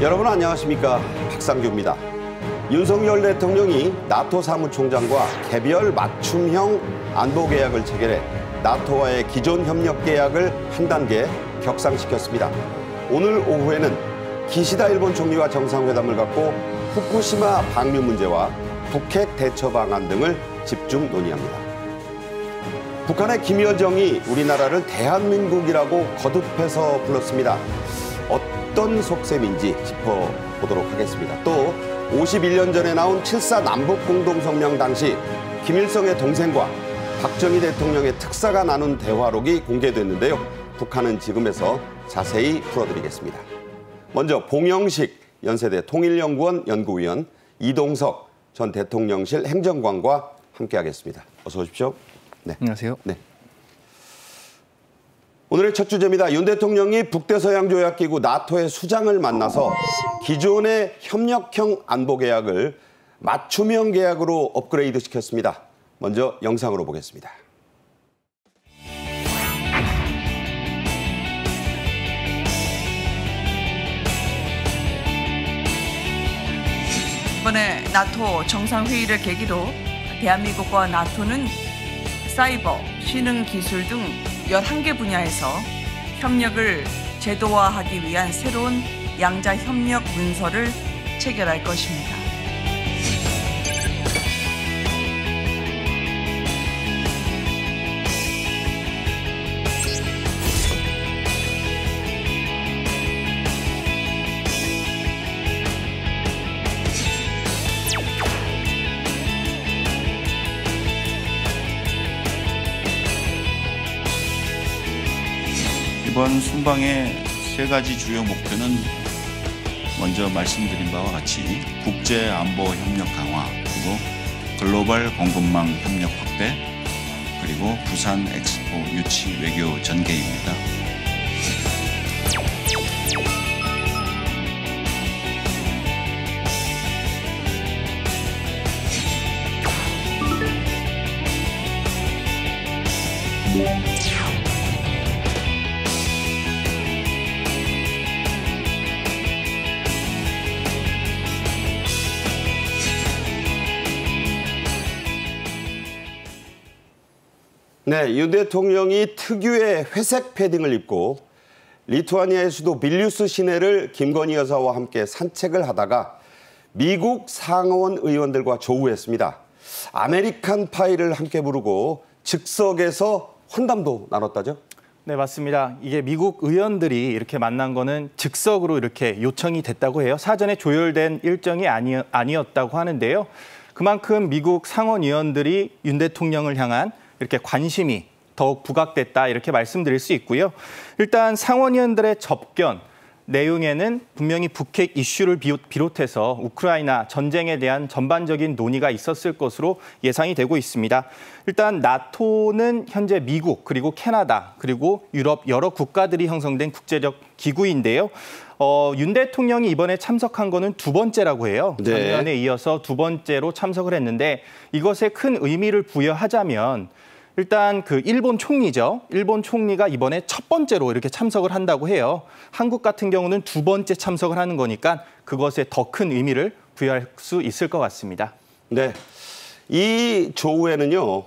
여러분 안녕하십니까? 박상규입니다. 윤석열 대통령이 나토 사무총장과 개별 맞춤형 안보계약을 체결해 나토와의 기존 협력 계약을 한 단계 격상시켰습니다. 오늘 오후에는 기시다 일본 총리와 정상회담을 갖고 후쿠시마 방류 문제와 북핵 대처 방안 등을 집중 논의합니다. 북한의 김여정이 우리나라를 대한민국이라고 거듭해서 불렀습니다. 어떤 속셈인지 짚어보도록 하겠습니다. 또 51년 전에 나온 7.4 남북공동성명 당시 김일성의 동생과 박정희 대통령의 특사가 나눈 대화록이 공개됐는데요. 북한은 지금에서 자세히 풀어드리겠습니다. 먼저 봉영식 연세대 통일연구원 연구위원, 이동석 전 대통령실 행정관과 함께하겠습니다. 어서 오십시오. 네. 안녕하세요. 네. 오늘의 첫 주제입니다. 윤 대통령이 북대서양조약기구 나토의 수장을 만나서 기존의 협력형 안보계약을 맞춤형 계약으로 업그레이드 시켰습니다. 먼저 영상으로 보겠습니다. 이번에 나토 정상회의를 계기로 대한민국과 나토는 사이버, 신흥기술 등 11개 분야에서 협력을 제도화하기 위한 새로운 양자협력 문서를 체결할 것입니다. 이번 순방의 세 가지 주요 목표는 먼저 말씀드린 바와 같이 국제 안보 협력 강화, 그리고 글로벌 공급망 협력 확대, 그리고 부산 엑스포 유치 외교 전개입니다. 네, 윤 대통령이 특유의 회색 패딩을 입고 리투아니아의 수도 빌뉴스 시내를 김건희 여사와 함께 산책을 하다가 미국 상원 의원들과 조우했습니다. 아메리칸 파이를 함께 부르고 즉석에서 환담도 나눴다죠? 네, 맞습니다. 이게 미국 의원들이 이렇게 만난 거는 즉석으로 이렇게 요청이 됐다고 해요. 사전에 조율된 일정이 아니었다고 하는데요. 그만큼 미국 상원 의원들이 윤 대통령을 향한 이렇게 관심이 더욱 부각됐다, 이렇게 말씀드릴 수 있고요. 일단 상원의원들의 접견 내용에는 분명히 북핵 이슈를 비롯해서 우크라이나 전쟁에 대한 전반적인 논의가 있었을 것으로 예상이 되고 있습니다. 일단 나토는 현재 미국, 그리고 캐나다, 그리고 유럽 여러 국가들이 형성된 국제적 기구인데요. 윤 대통령이 이번에 참석한 거는 두 번째라고 해요. 네. 작년에 이어서 두 번째로 참석을 했는데, 이것에 큰 의미를 부여하자면 일단 그 일본 총리죠. 일본 총리가 이번에 첫 번째로 이렇게 참석을 한다고 해요. 한국 같은 경우는 두 번째 참석을 하는 거니까 그것에 더 큰 의미를 부여할 수 있을 것 같습니다. 네, 이 조우에는요,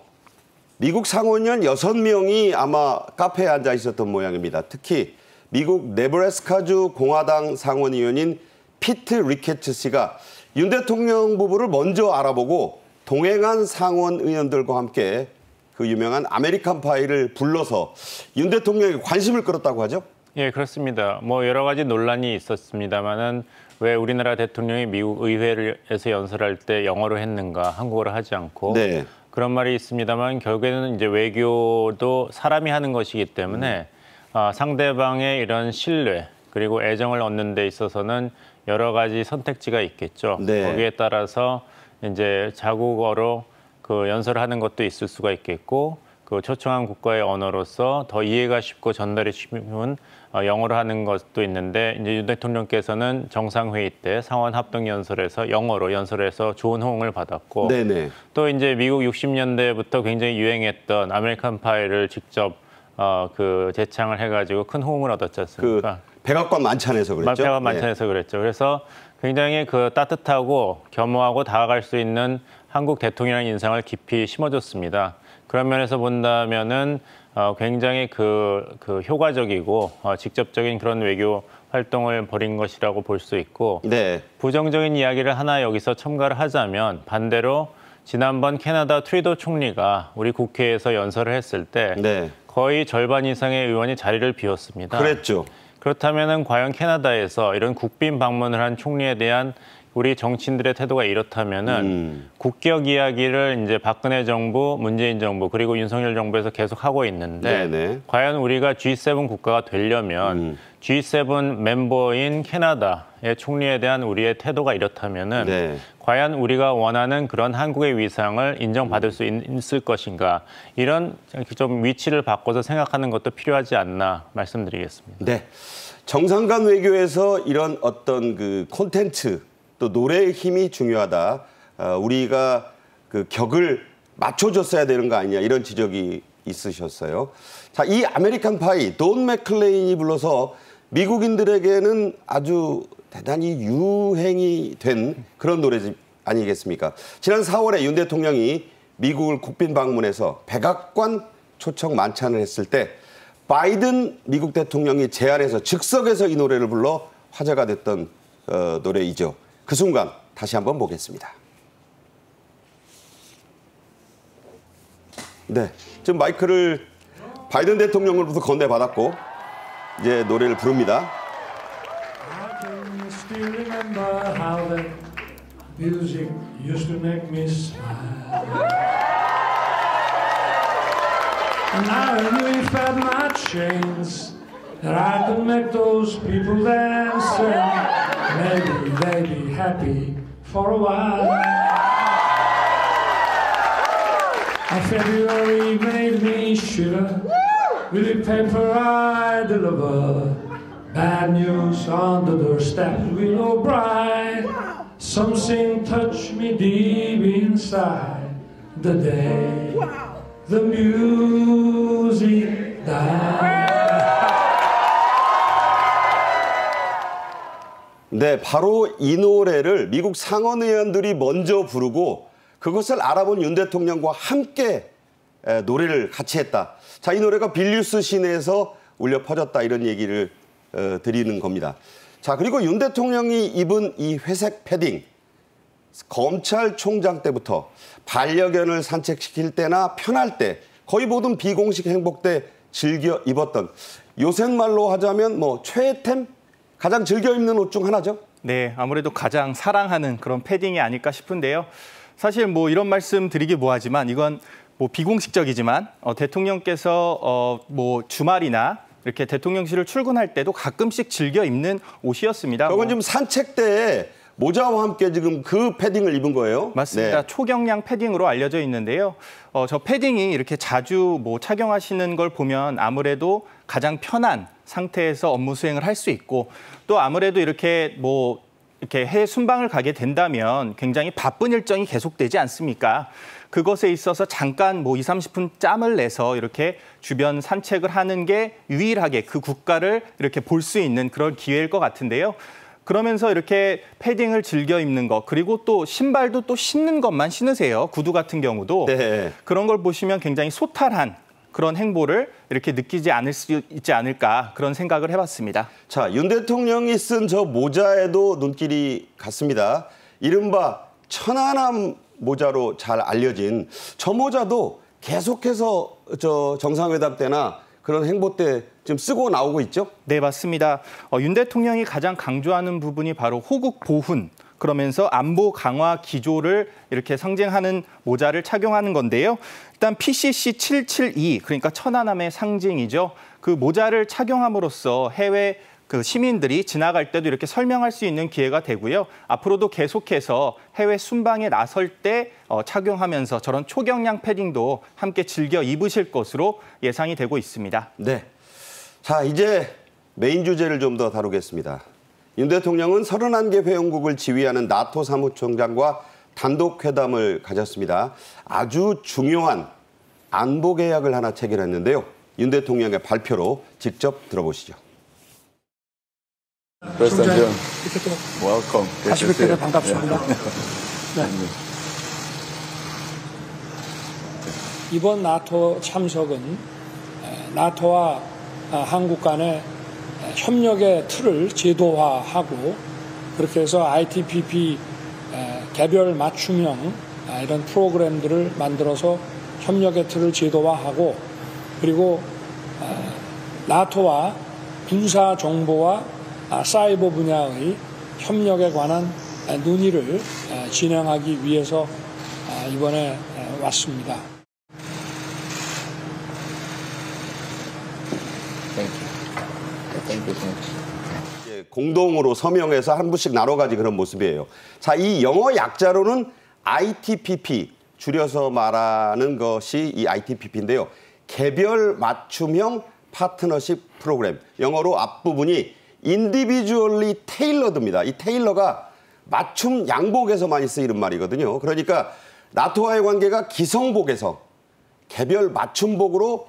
미국 상원의원 6명이 아마 카페에 앉아 있었던 모양입니다. 특히 미국 네브래스카주 공화당 상원의원인 피트 리케츠 씨가 윤 대통령 부부를 먼저 알아보고 동행한 상원의원들과 함께 그 유명한 아메리칸 파이를 불러서 윤 대통령에게 관심을 끌었다고 하죠? 예, 그렇습니다. 뭐 여러 가지 논란이 있었습니다만은 왜 우리나라 대통령이 미국 의회에서 연설할 때 영어로 했는가, 한국어로 하지 않고. 네. 그런 말이 있습니다만 결국에는 이제 외교도 사람이 하는 것이기 때문에 상대방의 이런 신뢰 그리고 애정을 얻는 데 있어서는 여러 가지 선택지가 있겠죠. 네. 거기에 따라서 이제 자국어로 그 연설을 하는 것도 있을 수가 있겠고, 그 초청한 국가의 언어로서 더 이해가 쉽고 전달이 쉬운 영어로 하는 것도 있는데, 이제 윤 대통령께서는 정상회의 때 상원 합동 연설에서 영어로 연설해서 좋은 호응을 받았고, 네네. 또 이제 미국 60년대부터 굉장히 유행했던 아메리칸 파이를 직접 그 제창을 해가지고 큰 호응을 얻었지 않습니까? 백악관 만찬에서 그랬죠. 백악관 만찬에서 그랬죠. 그래서 굉장히 그 따뜻하고 겸허하고 다가갈 수 있는 한국 대통령의 인상을 깊이 심어줬습니다. 그런 면에서 본다면은 굉장히 그 효과적이고 직접적인 그런 외교 활동을 벌인 것이라고 볼 수 있고 네. 부정적인 이야기를 하나 여기서 첨가를 하자면 반대로 지난번 캐나다 트루도 총리가 우리 국회에서 연설을 했을 때 네. 거의 절반 이상의 의원이 자리를 비웠습니다. 그랬죠. 그렇다면 과연 캐나다에서 이런 국빈 방문을 한 총리에 대한 우리 정치인들의 태도가 이렇다면은 국격 이야기를 이제 박근혜 정부, 문재인 정부 그리고 윤석열 정부에서 계속 하고 있는데 네네. 과연 우리가 G7 국가가 되려면 G7 멤버인 캐나다의 총리에 대한 우리의 태도가 이렇다면은 네. 과연 우리가 원하는 그런 한국의 위상을 인정받을 수 있을 것인가 이런 좀 위치를 바꿔서 생각하는 것도 필요하지 않나 말씀드리겠습니다. 네. 정상 간 외교에서 이런 어떤 그 콘텐츠 또 노래의 힘이 중요하다. 우리가 그 격을 맞춰줬어야 되는 거 아니냐 이런 지적이 있으셨어요. 자, 이 아메리칸 파이 돈 맥클레인이 불러서 미국인들에게는 아주 대단히 유행이 된 그런 노래 아니겠습니까? 지난 4월에 윤 대통령이 미국을 국빈 방문해서 백악관 초청 만찬을 했을 때 바이든 미국 대통령이 제안해서 즉석에서 이 노래를 불러 화제가 됐던 노래이죠. 그 순간 다시 한번 보겠습니다. 네, 지금 마이크를 바이든 대통령으로부터 건네받았고 이제 노래를 부릅니다. I can still remember how that music used to make me smile. And I knew if I had my chance that I could make those people dance and maybe they'd be happy for a while. February made me shiver with the paper I deliver. Bad news on the doorstep, willow bright. Something touched me deep inside the day the music died. 네, 바로 이 노래를 미국 상원 의원들이 먼저 부르고 그것을 알아본 윤 대통령과 함께 노래를 같이 했다. 자, 이 노래가 빌뉴스 시내에서 울려 퍼졌다 이런 얘기를 드리는 겁니다. 자, 그리고 윤 대통령이 입은 이 회색 패딩, 검찰총장 때부터 반려견을 산책시킬 때나 편할 때 거의 모든 비공식 행복 때 즐겨 입었던 요새 말로 하자면 뭐 최애템? 가장 즐겨 입는 옷 중 하나죠? 네, 아무래도 가장 사랑하는 그런 패딩이 아닐까 싶은데요. 사실 뭐 이런 말씀 드리기 뭐하지만 이건 뭐 비공식적이지만 대통령께서 뭐 주말이나 이렇게 대통령실을 출근할 때도 가끔씩 즐겨 입는 옷이었습니다. 그건 지금 산책 때 모자와 함께 지금 그 패딩을 입은 거예요? 맞습니다. 네. 초경량 패딩으로 알려져 있는데요. 저 패딩이 이렇게 자주 뭐 착용하시는 걸 보면 아무래도 가장 편한 상태에서 업무 수행을 할 수 있고 또 아무래도 이렇게 뭐 이렇게 해외 순방을 가게 된다면 굉장히 바쁜 일정이 계속되지 않습니까? 그것에 있어서 잠깐 뭐 20-30분 짬을 내서 이렇게 주변 산책을 하는 게 유일하게 그 국가를 이렇게 볼 수 있는 그런 기회일 것 같은데요. 그러면서 이렇게 패딩을 즐겨 입는 것, 그리고 또 신발도 또 신는 것만 신으세요. 구두 같은 경우도. 네. 그런 걸 보시면 굉장히 소탈한 그런 행보를 이렇게 느끼지 않을 수 있지 않을까 그런 생각을 해봤습니다. 자, 윤 대통령이 쓴 저 모자에도 눈길이 갔습니다. 이른바 천안함 모자로 잘 알려진 저 모자도 계속해서 저 정상회담 때나 그런 행보 때 지금 쓰고 나오고 있죠? 네, 맞습니다. 윤 대통령이 가장 강조하는 부분이 바로 호국 보훈, 그러면서 안보 강화 기조를 이렇게 상징하는 모자를 착용하는 건데요. 일단 PCC 772, 그러니까 천안함의 상징이죠. 그 모자를 착용함으로써 해외 그 시민들이 지나갈 때도 이렇게 설명할 수 있는 기회가 되고요. 앞으로도 계속해서 해외 순방에 나설 때 착용하면서 저런 초경량 패딩도 함께 즐겨 입으실 것으로 예상이 되고 있습니다. 네. 자, 이제 메인 주제를 좀 더 다루겠습니다. 윤 대통령은 31개 회원국을 지휘하는 나토 사무총장과 단독 회담을 가졌습니다. 아주 중요한 안보 계약을 하나 체결했는데요. 윤 대통령의 발표로 직접 들어보시죠. President John, welcome. 다시 뵙게 돼 반갑습니다. 네. 이번 나토 참석은 나토와 한국 간의 협력의 틀을 제도화하고 그렇게 해서 ITPP 개별 맞춤형 이런 프로그램들을 만들어서 협력의 틀을 제도화하고 그리고 나토와 군사 정보와 사이버 분야의 협력에 관한 논의를 진행하기 위해서 이번에 왔습니다. 공동으로 서명해서 한 분씩 나눠가지 그런 모습이에요. 자, 이 영어 약자로는 ITPP, 줄여서 말하는 것이 이 ITPP인데요. 개별 맞춤형 파트너십 프로그램. 영어로 앞부분이 individually tailored입니다. 이 테일러가 맞춤 양복에서 많이 쓰이는 말이거든요. 그러니까 나토와의 관계가 기성복에서 개별 맞춤복으로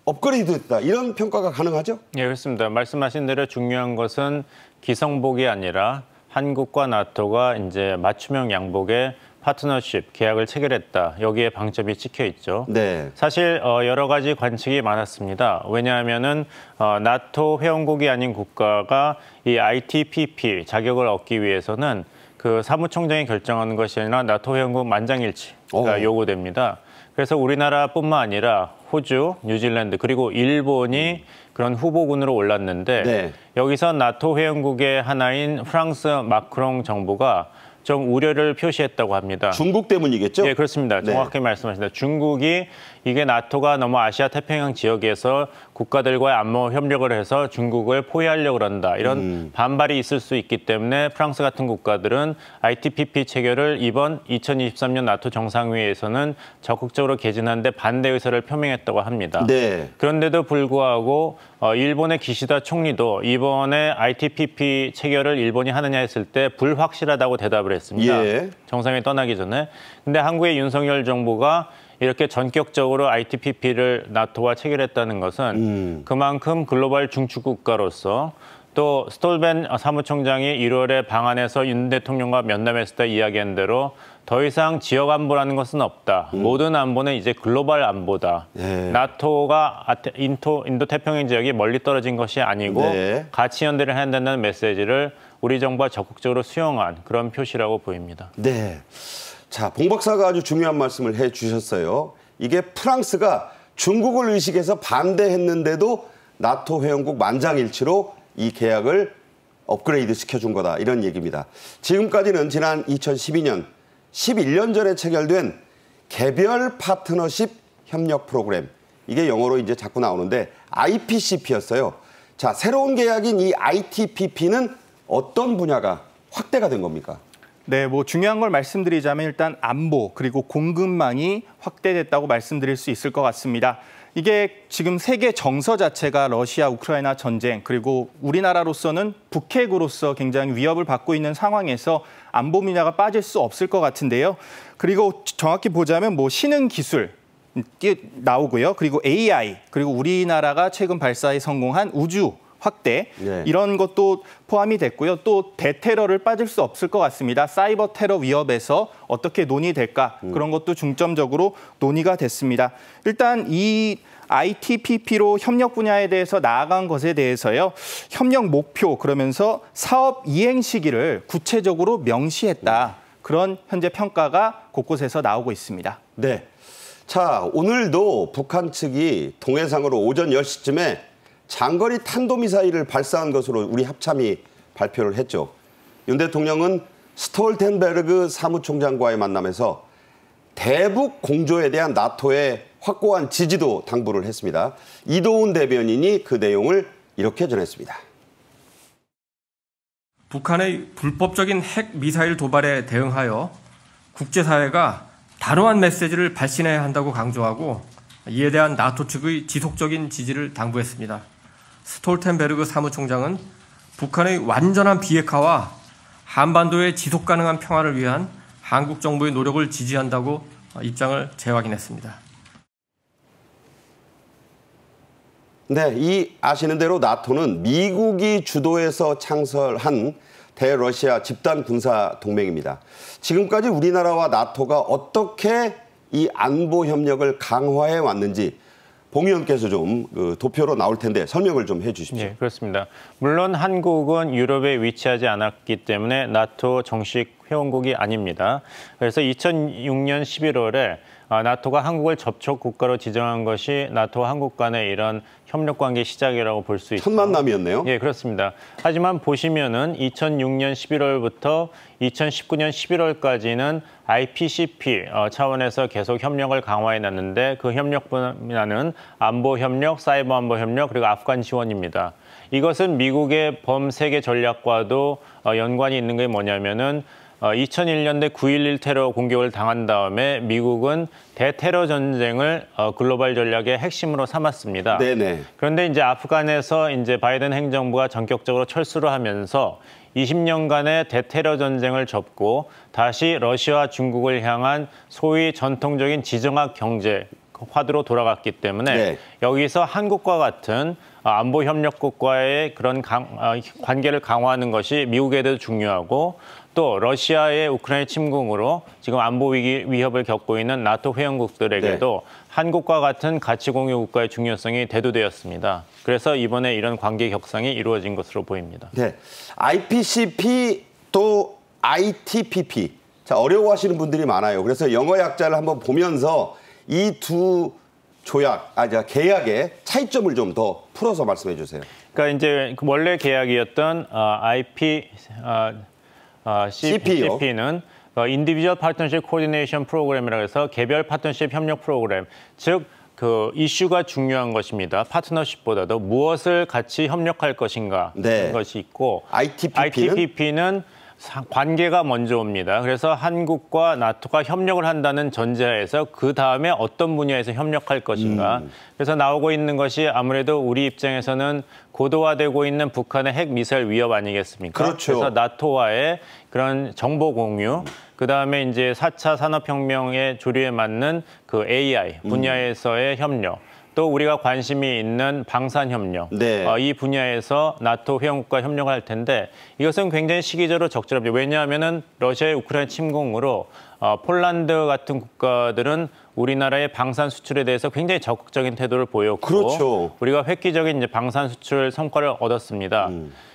업그레이드됐다. 이런 평가가 가능하죠? 예, 그렇습니다. 말씀하신 대로 중요한 것은 기성복이 아니라 한국과 나토가 이제 맞춤형 양복의 파트너십 계약을 체결했다. 여기에 방점이 찍혀 있죠. 네. 사실 여러 가지 관측이 많았습니다. 왜냐하면은 나토 회원국이 아닌 국가가 이 ITPP 자격을 얻기 위해서는 그 사무총장이 결정하는 것이 아니라 나토 회원국 만장일치가 요구됩니다. 그래서 우리나라뿐만 아니라 호주, 뉴질랜드 그리고 일본이 그런 후보군으로 올랐는데 네. 여기서 나토 회원국의 하나인 프랑스 마크롱 정부가 좀 우려를 표시했다고 합니다. 중국 때문이겠죠? 예, 그렇습니다. 정확히 말씀하신다. 중국이 이게 나토가 너무 아시아 태평양 지역에서 국가들과의 안보 협력을 해서 중국을 포위하려고 그런다. 이런 반발이 있을 수 있기 때문에 프랑스 같은 국가들은 ITPP 체결을 이번 2023년 나토 정상회의에서는 적극적으로 개진하는 데 반대 의사를 표명했다고 합니다. 네. 그런데도 불구하고 일본의 기시다 총리도 이번에 ITPP 체결을 일본이 하느냐 했을 때 불확실하다고 대답을 했습니다. 예. 정상회의 떠나기 전에. 근데 한국의 윤석열 정부가 이렇게 전격적으로 ITPP를 나토와 체결했다는 것은 그만큼 글로벌 중추 국가로서 또 스톨벤 사무총장이 1월에 방한에서 윤 대통령과 면담했을 때 이야기한 대로 더 이상 지역 안보라는 것은 없다. 모든 안보는 이제 글로벌 안보다. 네. 나토가 인도태평양 지역이 멀리 떨어진 것이 아니고 네. 같이 연대를 해야 된다는 메시지를 우리 정부가 적극적으로 수용한 그런 표시라고 보입니다. 네. 자, 봉 박사가 아주 중요한 말씀을 해 주셨어요. 이게 프랑스가 중국을 의식해서 반대했는데도 나토 회원국 만장일치로 이 계약을 업그레이드 시켜준 거다. 이런 얘기입니다. 지금까지는 지난 2012년, 11년 전에 체결된 개별 파트너십 협력 프로그램. 이게 영어로 이제 자꾸 나오는데 IPCP였어요. 자, 새로운 계약인 이 ITPP는 어떤 분야가 확대가 된 겁니까? 네, 뭐 중요한 걸 말씀드리자면 일단 안보 그리고 공급망이 확대됐다고 말씀드릴 수 있을 것 같습니다. 이게 지금 세계 정서 자체가 러시아, 우크라이나 전쟁 그리고 우리나라로서는 북핵으로서 굉장히 위협을 받고 있는 상황에서 안보 분야가 빠질 수 없을 것 같은데요. 그리고 정확히 보자면 뭐 신흥 기술 나오고요. 그리고 AI 그리고 우리나라가 최근 발사에 성공한 우주 확대 네. 이런 것도 포함이 됐고요. 또 대테러를 빠질 수 없을 것 같습니다. 사이버 테러 위협에서 어떻게 논의될까 그런 것도 중점적으로 논의가 됐습니다. 일단 이 ITPP로 협력 분야에 대해서 나아간 것에 대해서요. 협력 목표 그러면서 사업 이행 시기를 구체적으로 명시했다. 그런 현재 평가가 곳곳에서 나오고 있습니다. 네. 자, 오늘도 북한 측이 동해상으로 오전 10시쯤에 장거리 탄도미사일을 발사한 것으로 우리 합참이 발표를 했죠. 윤 대통령은 스톨텐베르그 사무총장과의 만남에서 대북 공조에 대한 나토의 확고한 지지도 당부를 했습니다. 이도훈 대변인이 그 내용을 이렇게 전했습니다. 북한의 불법적인 핵 미사일 도발에 대응하여 국제사회가 단호한 메시지를 발신해야 한다고 강조하고 이에 대한 나토 측의 지속적인 지지를 당부했습니다. 스톨텐베르그 사무총장은 북한의 완전한 비핵화와 한반도의 지속 가능한 평화를 위한 한국 정부의 노력을 지지한다고 입장을 재확인했습니다. 네, 이 아시는 대로 나토는 미국이 주도해서 창설한 대러시아 집단 군사 동맹입니다. 지금까지 우리나라와 나토가 어떻게 이 안보 협력을 강화해 왔는지 봉 의원께서 좀 도표로 나올 텐데 설명을 좀 해주십시오. 네, 그렇습니다. 물론 한국은 유럽에 위치하지 않았기 때문에 나토 정식 회원국이 아닙니다. 그래서 2006년 11월에 나토가 한국을 접촉 국가로 지정한 것이 나토와 한국 간의 이런 협력 관계 시작이라고 볼 수 있죠. 첫 만남이었네요. 예, 그렇습니다. 하지만 보시면은 2006년 11월부터 2019년 11월까지는 IPCP 차원에서 계속 협력을 강화해 놨는데 그 협력 분야는 안보 협력, 사이버 안보 협력, 그리고 아프간 지원입니다. 이것은 미국의 범세계 전략과도 연관이 있는 게 뭐냐면은 2001년대 9.11 테러 공격을 당한 다음에 미국은 대테러 전쟁을 글로벌 전략의 핵심으로 삼았습니다. 네네. 그런데 이제 아프간에서 이제 바이든 행정부가 전격적으로 철수를 하면서 20년간의 대테러 전쟁을 접고 다시 러시아와 중국을 향한 소위 전통적인 지정학 경제 화두로 돌아갔기 때문에 네. 여기서 한국과 같은 안보 협력국과의 그런 관계를 강화하는 것이 미국에도 중요하고 또 러시아의 우크라이나 침공으로 지금 안보 위협을 겪고 있는 나토 회원국들에게도 네. 한국과 같은 가치 공유 국가의 중요성이 대두되었습니다. 그래서 이번에 이런 관계 격상이 이루어진 것으로 보입니다. 네, IPCP 또 ITPP. 자, 어려워하시는 분들이 많아요. 그래서 영어 약자를 한번 보면서 이 두 계약의 차이점을 좀 더 풀어서 말씀해 주세요. 그러니까 이제 원래 계약이었던 CP는 Individual Partnership Coordination Program이라고 해서 개별 파트너십 협력 프로그램, 즉 그 이슈가 중요한 것입니다. 파트너십보다도 무엇을 같이 협력할 것인가 네. 것이 있고 ITPP는 관계가 먼저 옵니다. 그래서 한국과 나토가 협력을 한다는 전제하에서 그 다음에 어떤 분야에서 협력할 것인가. 그래서 나오고 있는 것이 아무래도 우리 입장에서는 고도화되고 있는 북한의 핵 미사일 위협 아니겠습니까? 그렇죠. 그래서 나토와의 그런 정보 공유, 그 다음에 이제 4차 산업혁명의 조류에 맞는 그 AI 분야에서의 협력. 또 우리가 관심이 있는 방산협력, 네. 이 분야에서 나토 회원국과 협력을 할 텐데 이것은 굉장히 시기적으로 적절합니다. 왜냐하면은 러시아의 우크라이나 침공으로 폴란드 같은 국가들은 우리나라의 방산 수출에 대해서 굉장히 적극적인 태도를 보였고 그렇죠. 우리가 획기적인 이제 방산 수출 성과를 얻었습니다.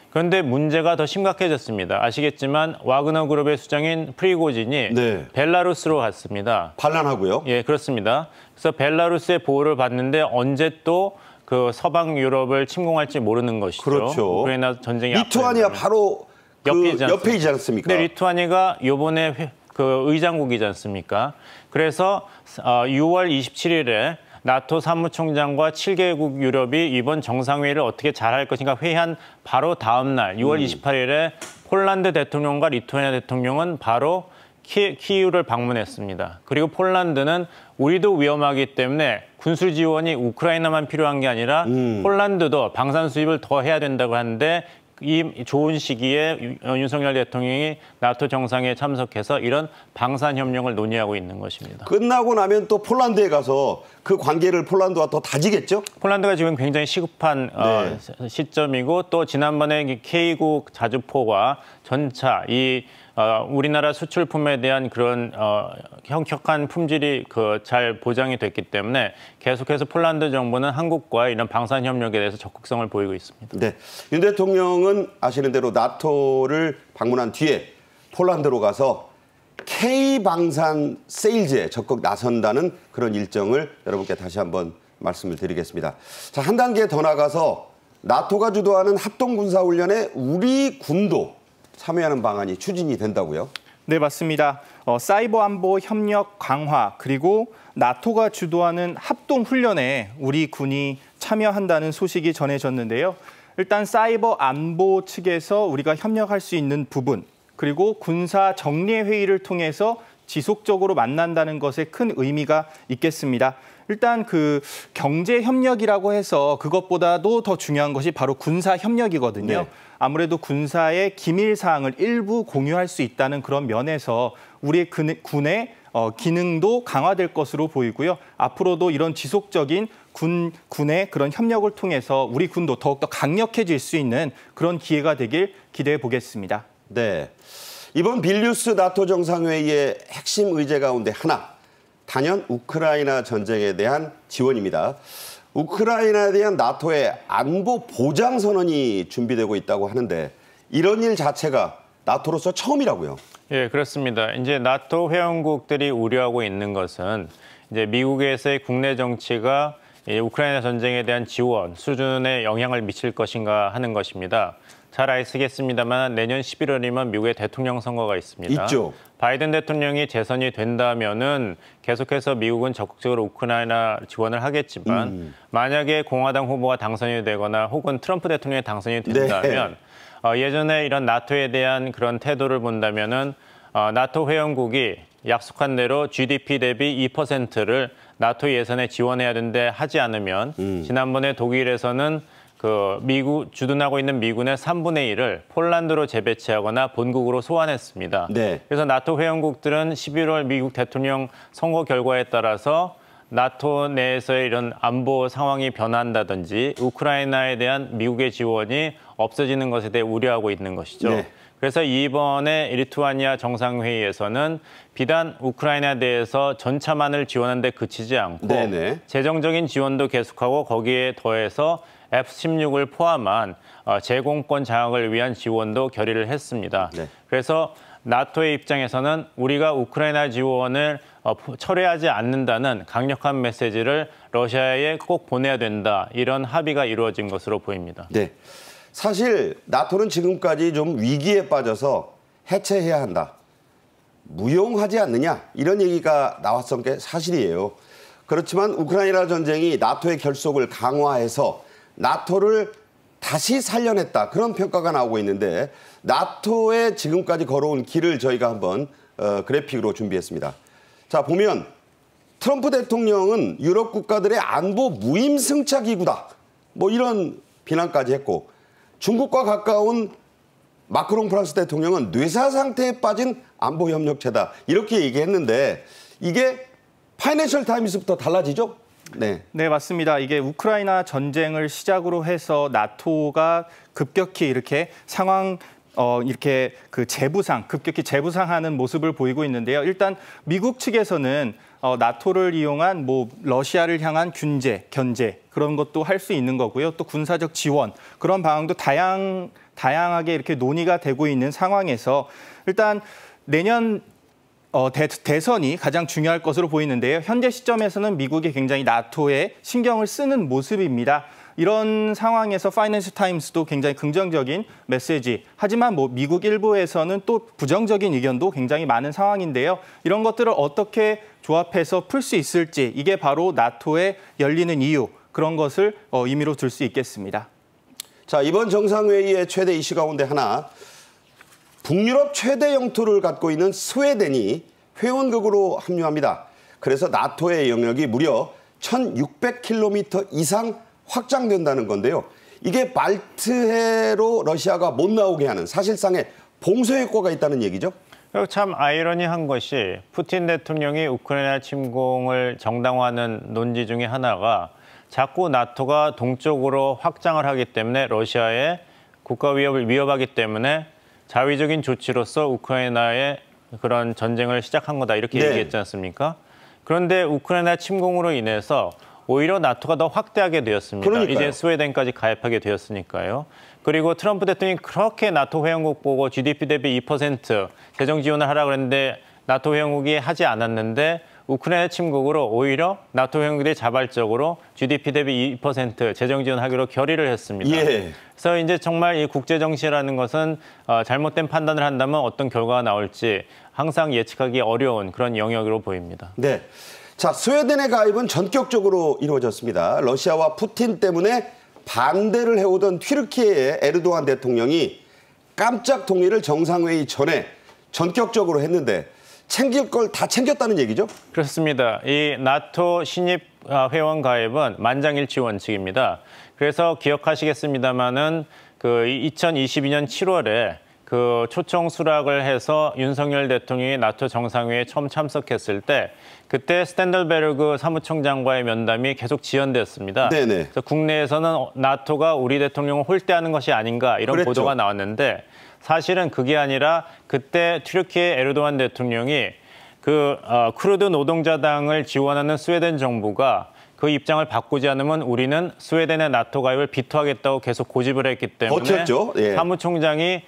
그런데 문제가 더 심각해졌습니다. 아시겠지만 와그너 그룹의 수장인 프리고진이 네. 벨라루스로 갔습니다. 반란하고요. 예, 그렇습니다. 그래서 벨라루스의 보호를 받는데 언제 또 그 서방 유럽을 침공할지 모르는 것이죠. 그렇죠. 우크라이나 전쟁이 리투아니아 바로 옆에이지 않습니까? 네, 리투아니아가 이번에 그 의장국이지 않습니까? 그래서 6월 27일에 나토 사무총장과 7개국 유럽이 이번 정상회의를 어떻게 잘할 것인가 회의한 바로 다음 날 6월 28일에 폴란드 대통령과 리투아니아 대통령은 바로 키이우를 방문했습니다. 그리고 폴란드는 우리도 위험하기 때문에 군수 지원이 우크라이나만 필요한 게 아니라 폴란드도 방산 수입을 더 해야 된다고 하는데 이 좋은 시기에 윤석열 대통령이 나토 정상회의에 참석해서 이런 방산 협력을 논의하고 있는 것입니다. 끝나고 나면 또 폴란드에 가서 그 관계를 폴란드와 더 다지겠죠? 폴란드가 지금 굉장히 시급한 네. 시점이고 또 지난번에 K국 자주포와 전차 우리나라 수출품에 대한 그런 현격한 품질이 잘 보장이 됐기 때문에 계속해서 폴란드 정부는 한국과 이런 방산 협력에 대해서 적극성을 보이고 있습니다. 네, 윤 대통령은 아시는 대로 나토를 방문한 뒤에 폴란드로 가서 K방산 세일즈에 적극 나선다는 그런 일정을 여러분께 다시 한번 말씀을 드리겠습니다. 자, 한 단계 더 나가서 나토가 주도하는 합동군사훈련에 우리 군도 참여하는 방안이 추진이 된다고요? 네, 맞습니다. 사이버 안보 협력 강화 그리고 나토가 주도하는 합동훈련에 우리 군이 참여한다는 소식이 전해졌는데요. 일단 사이버 안보 측에서 우리가 협력할 수 있는 부분 그리고 군사 정례 회의를 통해서 지속적으로 만난다는 것에 큰 의미가 있겠습니다. 일단 그 경제 협력이라고 해서 그것보다도 더 중요한 것이 바로 군사 협력이거든요. 네. 아무래도 군사의 기밀 사항을 일부 공유할 수 있다는 그런 면에서 우리 군의 기능도 강화될 것으로 보이고요. 앞으로도 이런 지속적인 군의 그런 협력을 통해서 우리 군도 더욱더 강력해질 수 있는 그런 기회가 되길 기대해 보겠습니다. 네, 이번 빌뉴스 나토 정상회의의 핵심 의제 가운데 하나, 단연 우크라이나 전쟁에 대한 지원입니다. 우크라이나에 대한 나토의 안보 보장 선언이 준비되고 있다고 하는데 이런 일 자체가 나토로서 처음이라고요. 예, 그렇습니다. 이제 나토 회원국들이 우려하고 있는 것은 이제 미국에서의 국내 정치가 우크라이나 전쟁에 대한 지원 수준에 영향을 미칠 것인가 하는 것입니다. 잘 아시겠습니다만 내년 11월이면 미국의 대통령 선거가 있습니다. 있죠. 바이든 대통령이 재선이 된다면은 계속해서 미국은 적극적으로 우크라이나 지원을 하겠지만 만약에 공화당 후보가 당선이 되거나 혹은 트럼프 대통령이 당선이 된다면 예전에 이런 나토에 대한 그런 태도를 본다면은 나토 회원국이 약속한 대로 GDP 대비 2%를 나토 예산에 지원해야 되는데 하지 않으면 지난번에 독일에서는 미국 주둔하고 있는 미군의 3분의 1을 폴란드로 재배치하거나 본국으로 소환했습니다. 네. 그래서 나토 회원국들은 11월 미국 대통령 선거 결과에 따라서 나토 내에서의 이런 안보 상황이 변한다든지 우크라이나에 대한 미국의 지원이 없어지는 것에 대해 우려하고 있는 것이죠. 네. 그래서 이번에 리투아니아 정상회의에서는 비단 우크라이나에 대해서 전차만을 지원하는 데 그치지 않고 재정적인 지원도 계속하고 거기에 더해서 F-16을 포함한 제공권 장악을 위한 지원도 결의를 했습니다. 네. 그래서 나토의 입장에서는 우리가 우크라이나 지원을 철회하지 않는다는 강력한 메시지를 러시아에 꼭 보내야 된다. 이런 합의가 이루어진 것으로 보입니다. 네, 사실 나토는 지금까지 좀 위기에 빠져서 해체해야 한다. 무용하지 않느냐 이런 얘기가 나왔던 게 사실이에요. 그렇지만 우크라이나 전쟁이 나토의 결속을 강화해서 나토를 다시 살려냈다. 그런 평가가 나오고 있는데 나토의 지금까지 걸어온 길을 저희가 한번 그래픽으로 준비했습니다. 자, 보면 트럼프 대통령은 유럽 국가들의 안보 무임승차 기구다. 뭐 이런 비난까지 했고 중국과 가까운 마크롱 프랑스 대통령은 뇌사 상태에 빠진 안보 협력체다. 이렇게 얘기했는데 이게 파이낸셜 타임스부터 달라지죠? 네. 네, 맞습니다. 이게 우크라이나 전쟁을 시작으로 해서 나토가 급격히 이렇게 이렇게 급격히 재부상하는 모습을 보이고 있는데요. 일단 미국 측에서는 나토를 이용한 러시아를 향한 견제 그런 것도 할 수 있는 거고요. 또 군사적 지원 그런 방안도 다양하게 이렇게 논의가 되고 있는 상황에서 일단 내년 대선이 가장 중요할 것으로 보이는데요. 현재 시점에서는 미국이 굉장히 나토에 신경을 쓰는 모습입니다. 이런 상황에서 파이낸셜 타임스도 굉장히 긍정적인 메시지. 하지만 미국 일부에서는 또 부정적인 의견도 굉장히 많은 상황인데요. 이런 것들을 어떻게 조합해서 풀 수 있을지 이게 바로 나토의 열리는 이유 그런 것을 의미로 둘 수 있겠습니다. 자, 이번 정상회의의 최대 이슈 가운데 하나. 북유럽 최대 영토를 갖고 있는 스웨덴이 회원국으로 합류합니다. 그래서 나토의 영역이 무려 1,600km 이상 확장된다는 건데요. 이게 발트해로 러시아가 못 나오게 하는 사실상의 봉쇄 효과가 있다는 얘기죠. 참 아이러니한 것이 푸틴 대통령이 우크라이나 침공을 정당화하는 논지 중에 하나가 자꾸 나토가 동쪽으로 확장을 하기 때문에 러시아의 국가 위협을 위협하기 때문에 자위적인 조치로서 우크라이나의 그런 전쟁을 시작한 거다 이렇게 얘기했지 않습니까? 그런데 우크라이나 침공으로 인해서 오히려 나토가 더 확대하게 되었습니다. 그러니까요. 이제 스웨덴까지 가입하게 되었으니까요. 그리고 트럼프 대통령이 그렇게 나토 회원국 보고 GDP 대비 2% 재정 지원을 하라고 그랬는데 나토 회원국이 하지 않았는데 우크라이나 침공으로 오히려 나토 회원국들이 자발적으로 GDP 대비 2% 재정 지원하기로 결의를 했습니다. 예. 그래서 이제 정말 이 국제 정치라는 것은 잘못된 판단을 한다면 어떤 결과가 나올지 항상 예측하기 어려운 그런 영역으로 보입니다. 네. 자, 스웨덴의 가입은 전격적으로 이루어졌습니다. 러시아와 푸틴 때문에 반대를 해오던 튀르키예의 에르도안 대통령이 깜짝 동의를 정상회의 전에 전격적으로 했는데 챙길 걸 다 챙겼다는 얘기죠? 그렇습니다. 이 나토 신입 회원 가입은 만장일치 원칙입니다. 그래서 기억하시겠습니다마는 2022년 7월에 그 초청 수락을 해서 윤석열 대통령이 나토 정상회의에 처음 참석했을 때 그때 스탠덜베르그 사무총장과의 면담이 계속 지연됐습니다. 네네. 그래서 국내에서는 나토가 우리 대통령을 홀대하는 것이 아닌가 이런 그랬죠. 보도가 나왔는데 사실은 그게 아니라 그때 튀르키예 에르도안 대통령이 그 쿠르드 노동자당을 지원하는 스웨덴 정부가 그 입장을 바꾸지 않으면 우리는 스웨덴의 나토 가입을 비토하겠다고 계속 고집을 했기 때문에 버텼죠. 예. 사무총장이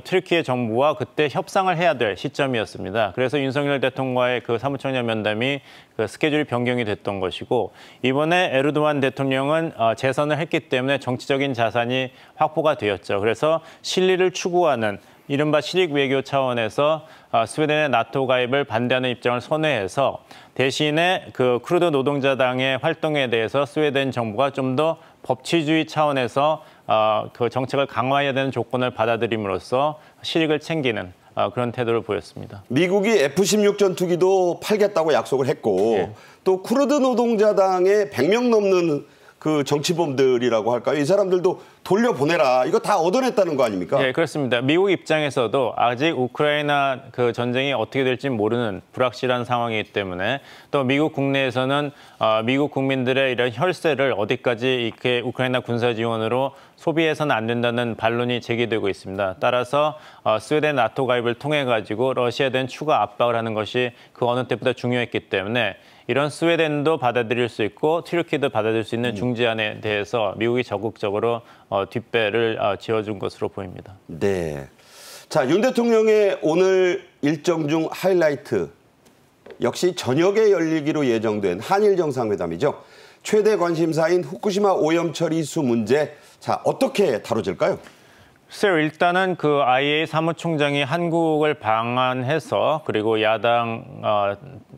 튀르키예 정부와 그때 협상을 해야 될 시점이었습니다. 그래서 윤석열 대통령과의 그 사무총장 면담이 그 스케줄이 변경이 됐던 것이고 이번에 에르도안 대통령은 재선을 했기 때문에 정치적인 자산이 확보가 되었죠. 그래서 실리를 추구하는 이른바 실익 외교 차원에서 스웨덴의 나토 가입을 반대하는 입장을 선회해서 대신에 그 쿠르드 노동자당의 활동에 대해서 스웨덴 정부가 좀 더 법치주의 차원에서 그 정책을 강화해야 되는 조건을 받아들임으로써 실익을 챙기는 그런 태도를 보였습니다. 미국이 F-16 전투기도 팔겠다고 약속을 했고 예. 또 쿠르드 노동자당의 100명 넘는 그 정치범들이라고 할까요? 이 사람들도 돌려보내라. 이거 다 얻어냈다는 거 아닙니까? 네, 그렇습니다. 미국 입장에서도 아직 우크라이나 그 전쟁이 어떻게 될지 모르는 불확실한 상황이기 때문에 또 미국 국내에서는 미국 국민들의 이런 혈세를 어디까지 이렇게 우크라이나 군사 지원으로 소비해서는 안 된다는 반론이 제기되고 있습니다. 따라서 스웨덴 나토 가입을 통해 가지고 러시아에 대한 추가 압박을 하는 것이 그 어느 때보다 중요했기 때문에 이런 스웨덴도 받아들일 수 있고 튀르키예도 받아들일 수 있는 중재안에 대해서 미국이 적극적으로 뒷배를 지어준 것으로 보입니다. 네. 자, 윤 대통령의 오늘 일정 중 하이라이트 역시 저녁에 열리기로 예정된 한일 정상회담이죠. 최대 관심사인 후쿠시마 오염 처리 이슈 문제, 자, 어떻게 다뤄질까요? 글쎄요, 일단은 그 IAEA 사무총장이 한국을 방한해서 그리고 야당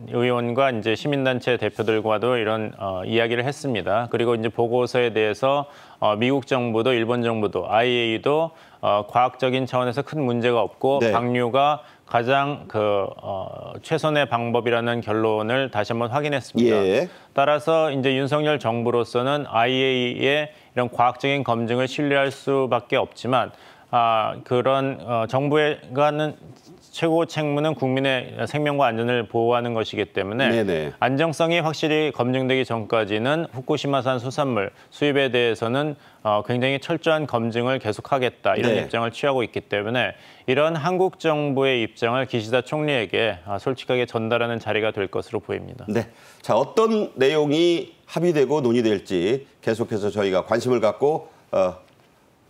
의원과 이제 시민단체 대표들과도 이런 이야기를 했습니다. 그리고 이제 보고서에 대해서 미국 정부도 일본 정부도 IAEA도 과학적인 차원에서 큰 문제가 없고 네. 방류가 가장 최선의 방법이라는 결론을 다시 한번 확인했습니다. 예. 따라서 이제 윤석열 정부로서는 IAEA의 이런 과학적인 검증을 신뢰할 수밖에 없지만 그런 정부에 가는 최고 책무는 국민의 생명과 안전을 보호하는 것이기 때문에 네네. 안정성이 확실히 검증되기 전까지는 후쿠시마산 수산물 수입에 대해서는 굉장히 철저한 검증을 계속하겠다 이런 네. 입장을 취하고 있기 때문에 이런 한국 정부의 입장을 기시다 총리에게 솔직하게 전달하는 자리가 될 것으로 보입니다. 네. 자, 어떤 내용이 합의되고 논의될지 계속해서 저희가 관심을 갖고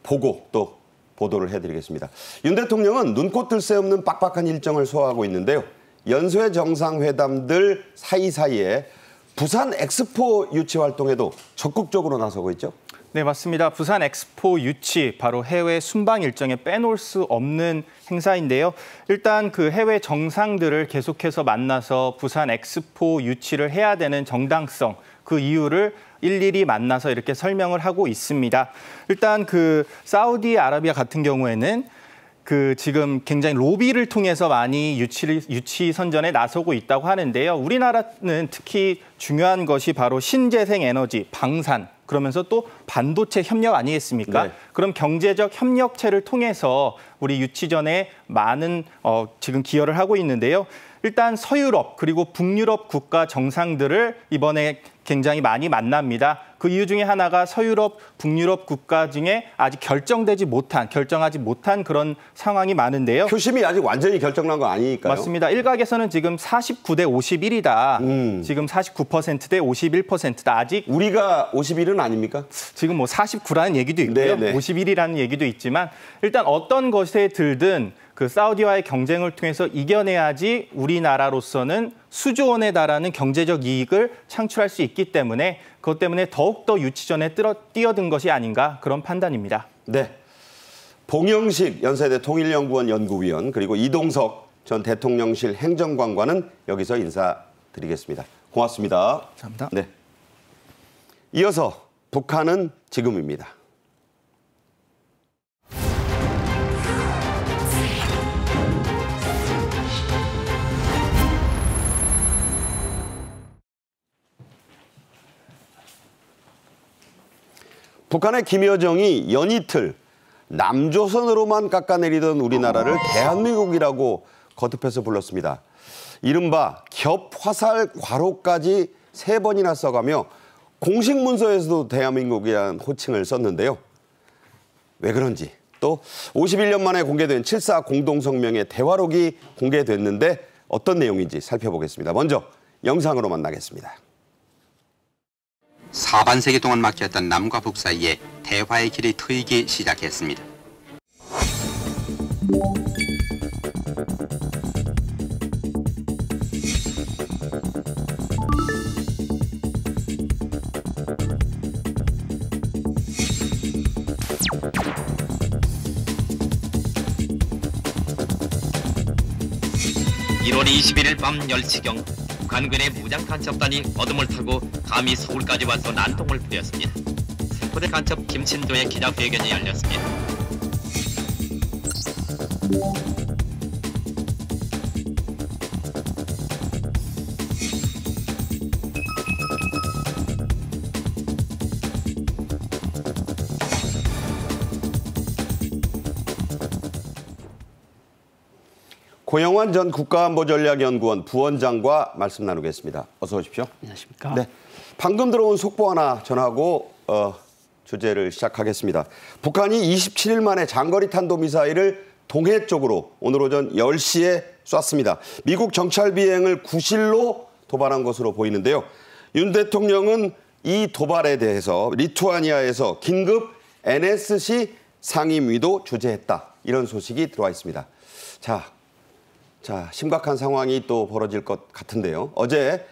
보고 또 보도를 해드리겠습니다. 윤 대통령은 눈꽃 뜰 새 없는 빡빡한 일정을 소화하고 있는데요. 연쇄 정상회담들 사이사이에 부산 엑스포 유치 활동에도 적극적으로 나서고 있죠. 네, 맞습니다. 부산 엑스포 유치, 바로 해외 순방 일정에 빼놓을 수 없는 행사인데요. 일단 그 해외 정상들을 계속해서 만나서 부산 엑스포 유치를 해야 되는 정당성, 그 이유를 일일이 만나서 이렇게 설명을 하고 있습니다. 일단 그 사우디아라비아 같은 경우에는 그 지금 굉장히 로비를 통해서 많이 유치 선전에 나서고 있다고 하는데요. 우리나라는 특히 중요한 것이 바로 신재생 에너지, 방산, 그러면서 또 반도체 협력 아니겠습니까? 네. 그럼 경제적 협력체를 통해서 우리 유치 전에 많은 지금 기여를 하고 있는데요. 일단 서유럽 그리고 북유럽 국가 정상들을 이번에 굉장히 많이 만납니다. 그 이유 중에 하나가 서유럽, 북유럽 국가 중에 아직 결정하지 못한 그런 상황이 많은데요. 표심이 아직 완전히 결정난 거 아니니까요. 맞습니다. 일각에서는 지금 49대 51이다. 지금 49%대 51%다. 아직 우리가 51은 아닙니까? 지금 뭐 49라는 얘기도 있고요. 네네. 51이라는 얘기도 있지만 일단 어떤 것에 들든 그 사우디와의 경쟁을 통해서 이겨내야지 우리나라로서는 수조 원에 달하는 경제적 이익을 창출할 수 있기 때문에 그것 때문에 더욱더 유치전에 뛰어든 것이 아닌가 그런 판단입니다. 네. 봉영식 연세대 통일연구원 연구위원 그리고 이동석 전 대통령실 행정관과는 여기서 인사드리겠습니다. 고맙습니다. 감사합니다. 네. 이어서 북한은 지금입니다. 북한의 김여정이 연이틀 남조선으로만 깎아내리던 우리나라를 대한민국이라고 거듭해서 불렀습니다. 이른바 겹화살 괄호까지 3번이나 써가며 공식 문서에서도 대한민국이라는 호칭을 썼는데요. 왜 그런지 또 51년 만에 공개된 7.4 공동성명의 대화록이 공개됐는데 어떤 내용인지 살펴보겠습니다. 먼저 영상으로 만나겠습니다. 사반세기 동안 막혔던 남과 북 사이에 대화의 길이 트이기 시작했습니다. (1월 21일) 밤 10시경 북한군의 무장 간첩단이 어둠을 타고 감히 서울까지 와서 난동을 부렸습니다. 세포대 간첩 김신조의 기자회견이 열렸습니다. 고영환 전 국가안보전략연구원 부원장과 말씀 나누겠습니다. 어서 오십시오. 안녕하십니까. 네, 방금 들어온 속보 하나 전하고 주제를 시작하겠습니다. 북한이 27일 만에 장거리 탄도미사일을 동해 쪽으로 오늘 오전 10시에 쐈습니다. 미국 정찰 비행을 구실로 도발한 것으로 보이는데요. 윤 대통령은 이 도발에 대해서 리투아니아에서 긴급 NSC 상임위도 주재했다. 이런 소식이 들어와 있습니다. 자, 심각한 상황이 또 벌어질 것 같은데요. 어제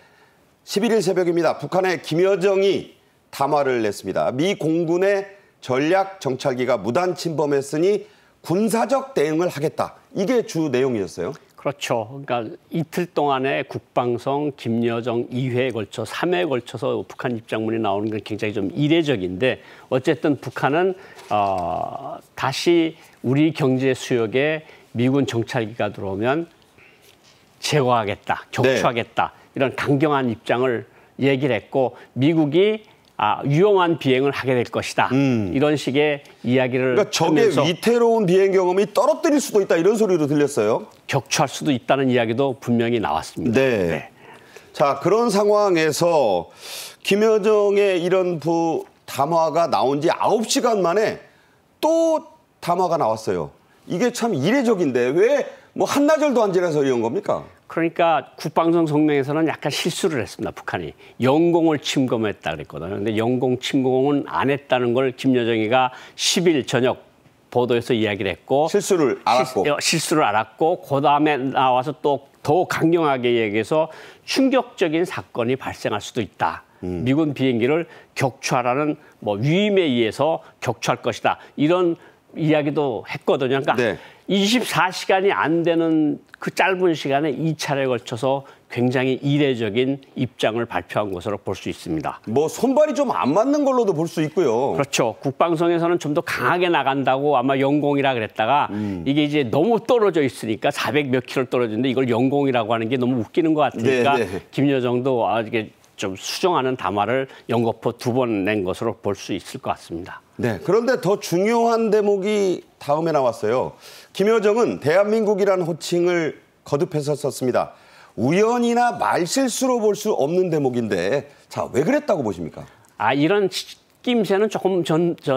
11일 새벽입니다. 북한의 김여정이 담화를 냈습니다. 미 공군의 전략 정찰기가 무단 침범했으니 군사적 대응을 하겠다. 이게 주 내용이었어요. 그렇죠. 그러니까 이틀 동안에 국방성, 김여정 2회에 걸쳐 3회에 걸쳐서 북한 입장문이 나오는 건 굉장히 좀 이례적인데 어쨌든 북한은 다시 우리 경제 수역에 미군 정찰기가 들어오면 제거하겠다, 격추하겠다 이런 강경한 입장을 얘기를 했고 미국이 위험한 비행을 하게 될 것이다. 이런 식의 이야기를 그러니까 적의 하면서 위태로운 비행 경험이 떨어뜨릴 수도 있다 이런 소리로 들렸어요. 격추할 수도 있다는 이야기도 분명히 나왔습니다. 네. 자, 그런 상황에서 김여정의 이런 담화가 나온 지 9시간 만에 또 담화가 나왔어요. 이게 참 이례적인데 왜 뭐 한나절도 안 지나서 이런 겁니까? 그러니까 국방성 성명에서는 약간 실수를 했습니다. 북한이 영공을 침범했다 그랬거든요. 그런데 영공 침공은 안 했다는 걸 김여정이가 10일 저녁 보도에서 이야기를 했고 실수를 알았고 그다음에 나와서 또 더 강경하게 얘기해서 충격적인 사건이 발생할 수도 있다. 미군 비행기를 격추하라는 위임에 의해서 격추할 것이다. 이런 이야기도 했거든요. 그러니까 24시간이 안 되는 그 짧은 시간에 2차례에 걸쳐서 굉장히 이례적인 입장을 발표한 것으로 볼 수 있습니다. 손발이 좀 안 맞는 걸로도 볼 수 있고요. 그렇죠. 국방성에서는 좀 더 강하게 나간다고 아마 영공이라 그랬다가 이게 이제 너무 떨어져 있으니까 400 몇 킬로 떨어지는데 이걸 영공이라고 하는 게 너무 웃기는 것 같으니까 김여정도 이게 좀 수정하는 담화를 연거푸 2번 낸 것으로 볼 수 있을 것 같습니다. 네, 그런데 더 중요한 대목이 다음에 나왔어요. 김여정은 대한민국이라는 호칭을 거듭해서 썼습니다. 우연이나 말실수로 볼 수 없는 대목인데 자, 왜 그랬다고 보십니까? 이런 낌새는 조금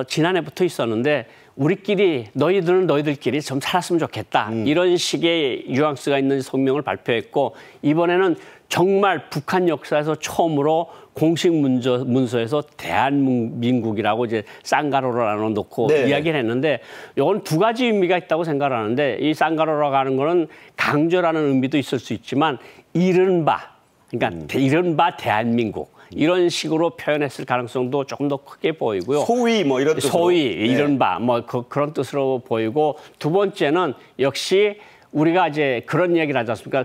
지난해부터 있었는데 우리끼리 너희들은 너희들끼리 좀 살았으면 좋겠다. 이런 식의 뉘앙스가 있는 성명을 발표했고 이번에는 정말 북한 역사에서 처음으로 공식 문서에서 대한민국이라고 이제 쌍가로로 나눠놓고 이야기를 했는데 이건 2가지 의미가 있다고 생각을 하는데 이 쌍가로라고 하는 거는 강조라는 의미도 있을 수 있지만 이른바 대한민국 이런 식으로 표현했을 가능성도 조금 더 크게 보이고요. 소위 이런 뜻으로. 소위 이른바 그런 뜻으로 보이고 두 번째는 역시 우리가 이제 그런 얘기를 하지 않습니까?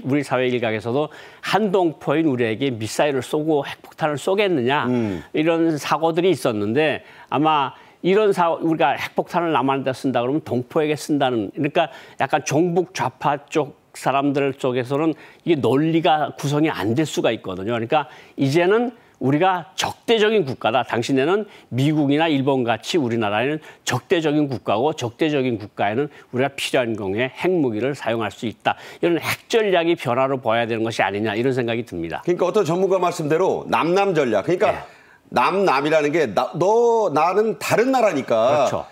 우리 사회 일각에서도 한동포인 우리에게 미사일을 쏘고 핵폭탄을 쏘겠느냐 이런 사고들이 있었는데 아마 이런 우리가 핵폭탄을 남한테 쓴다 그러면 동포에게 쓴다는 그러니까 약간 종북 좌파 쪽 사람들 쪽에서는 이게 논리가 구성이 안 될 수가 있거든요. 그러니까 이제는 우리가 적대적인 국가다. 당신네는 미국이나 일본 같이 우리나라에는 적대적인 국가고 적대적인 국가에는 우리가 필요한 경우에 핵무기를 사용할 수 있다. 이런 핵 전략이 변화로 보여야 되는 것이 아니냐 이런 생각이 듭니다. 그러니까 어떤 전문가 말씀대로 남남 전략. 그러니까 네. 남이라는 게 나는 다른 나라니까. 그렇죠.